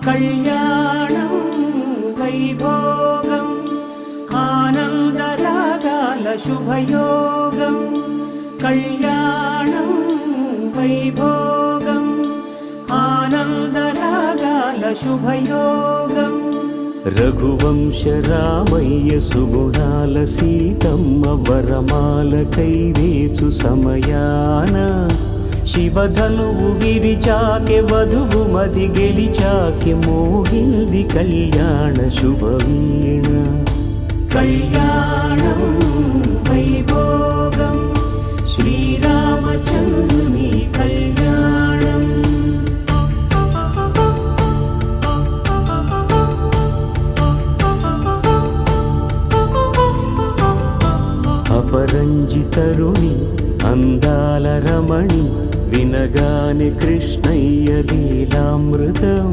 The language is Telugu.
కళ్యాణం వైభోగం ఆనందరాగాల శుభయోగం కళ్యాణం వైభోగం ఆనందరాగాల శుభయోగం రఘువంశ రామయ్య సుగుణాల సీతమ్మ వరమాల కైవేచు సమయాన శివధనువు విరిచాకె వధువు మది గెలిచాకె మోగింది కళ్యాణ శుభవీణ కళ్యాణం వైభోగం శ్రీరామచంద్రుని కళ్యాణం అపరంజి తరుణి అందాల రమణి వినగానే కృష్ణయ్య లీలామృతం